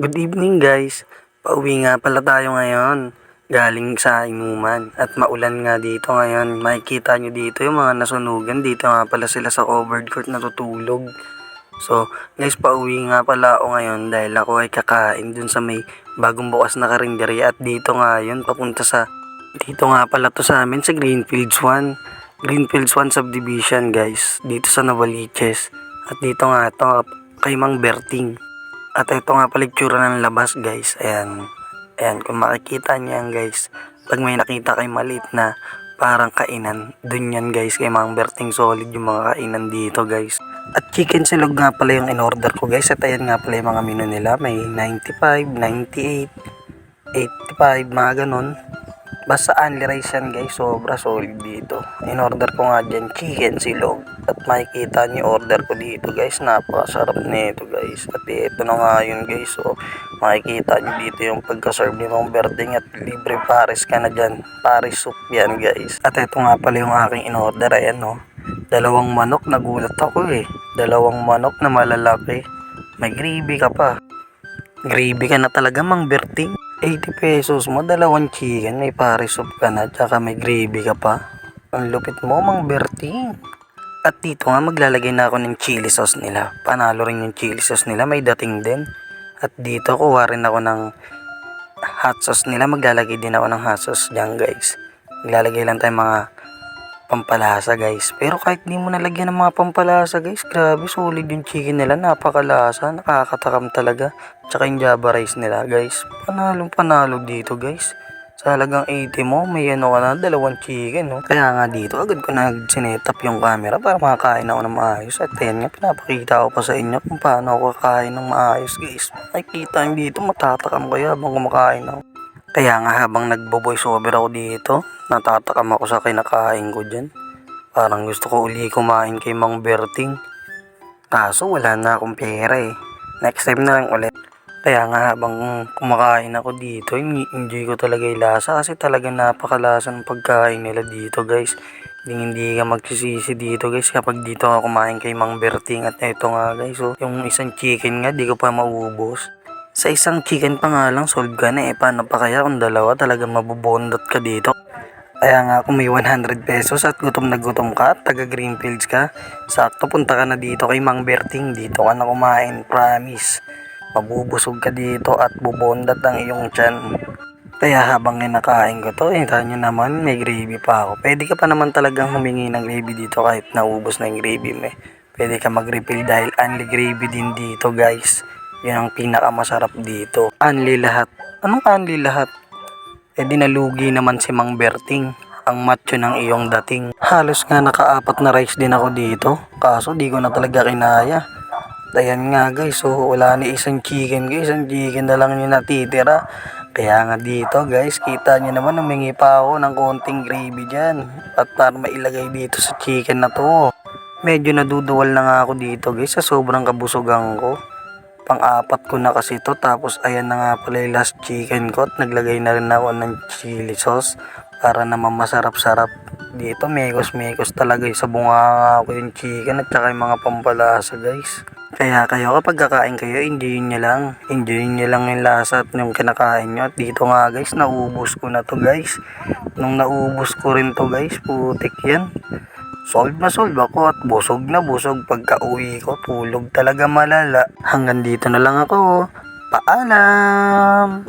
Good evening guys. Pauwi nga pala tayo ngayon. Galing sa inuman at maulan nga dito ngayon. Makikita nyo dito yung mga nasunugan. Dito nga pala sila sa covered court natutulog. So guys, pauwi nga pala ako ngayon dahil ako ay kakain dun sa may bagong bukas na karinderya. At dito nga yun, dito nga pala to sa amin sa Greenfields 1. Greenfields 1 subdivision guys. Dito sa Novaliches. At dito nga to kay Mang Berting. At ito nga pala itsura ng labas guys. Ayan. Ayan, kung makikita niyo yan guys. Pag may nakita kay maliit na parang kainan, dun yan guys kay Mang Berting. Solid yung mga kainan dito guys. At chicken silog nga pala yung in-order ko guys. At ayan nga pala yung mga menu nila. May 95, 98, 85, mga ganon. Basta only rice yan guys. Sobra solid dito. In-order ko nga dyan chicken silog. At makikita niyo order ko dito guys. Napakasarap nito guys. At ito na nga yun guys. So makikita niyo dito yung pagka-serve ni Mang Berting. At libre pares ka na dyan. Pares soup yan guys. At ito nga pala yung aking in-order. Ayan no. Dalawang manok. Nagulat ako eh. Dalawang manok na malalaki. May gravy ka pa. Gravy ka na talaga Mang Berting. 80 pesos mo, dalawang chicken, may pares soup ka na, tsaka may gravy ka pa. Ang lupit mo, Mang Berting. At dito nga, maglalagay na ako ng chili sauce nila. Panalo rin yung chili sauce nila, may dating din. At dito, kuha rin ako ng hot sauce nila. Maglalagay din ako ng hot sauce dyan, guys. Maglalagay lang tayo mga pampalasa, guys. Pero kahit di mo nalagyan ng mga pampalasa, guys, grabe, solid yung chicken nila. Napakalasa, nakakatakam talaga. Tsaka yung java rice nila, guys. Panalo dito, guys. Sa halagang 80 mo, may ano ka na, dalawang chicken, no? Kaya nga dito, agad ko na sinetap yung camera para makakain ako ng maayos. At yan nga, pinapakita ko pa sa inyo kung paano ako kakain ng maayos, guys. Makikita nyo dito, matatakam kayo habang kumakain ako. Kaya nga habang nagbo-voice over ako dito, natatakam ako sa kinakain ko dyan. Parang gusto ko uli kumain kay Mang Berting. Kaso wala na akong pera eh. Next time na lang ulit. Kaya nga habang kumakain ako dito, enjoy ko talaga yung lasa. Kasi talaga napakalasa ng pagkain nila dito guys. Hindi ka magsisisi dito guys kapag dito ako kumain kay Mang Berting. At ito nga guys, so, yung isang chicken nga di ko pa maubos. Sa isang chicken pa nga lang, solve ka na eh. Paano pa kaya kung dalawa, talaga mabubondot ka dito. Kaya nga kung may 100 pesos at gutom na gutom ka, taga Greenfields ka, sakto punta ka na dito kay Mang Berting. Dito ka na kumain, promise. Mabubusog ka dito at bubondat ang iyong tiyan. Kaya habang kinakain ko to, kita nyo naman, may gravy pa ako. Pwede ka pa naman talagang humingi ng gravy dito kahit naubos na yung gravy mo. Pwede ka mag-refill dahil only gravy din dito guys. Yan ang pinakamasarap dito. Unli lahat. Anong unli lahat? Eh di nalugi naman si Mang Berting. Ang macho ng iyong dating. Halos nga nakaapat na rice din ako dito. Kaso di ko na talaga kinaya. Ayan nga guys. So wala ni isang chicken guys. Isang chicken na lang yung natitira. Kaya nga dito guys. Kita nyo naman humingi pa ako ng konting gravy dyan. At para mailagay dito sa chicken na to. Medyo naduduwal na nga ako dito guys. Sa sobrang kabusugan ko. Pang-apat ko na kasi to. Tapos ayan na nga pala yung last chicken ko. At naglagay na rin ako ng chili sauce. Para naman masarap-sarap. Dito mekos talaga sa bunga ko yung chicken. At saka yung mga pampalasa guys. Kaya kayo kapag kakain kayo, enjoy nyo lang. Enjoy nyo lang yung lasa at yung kinakain nyo. At dito nga guys, naubos ko na to guys. Nung naubos ko rin to guys, putik yan. Solve ako at busog na busog. Pagka uwi ko, tulog talaga malala. Hanggang dito na lang ako. Paalam!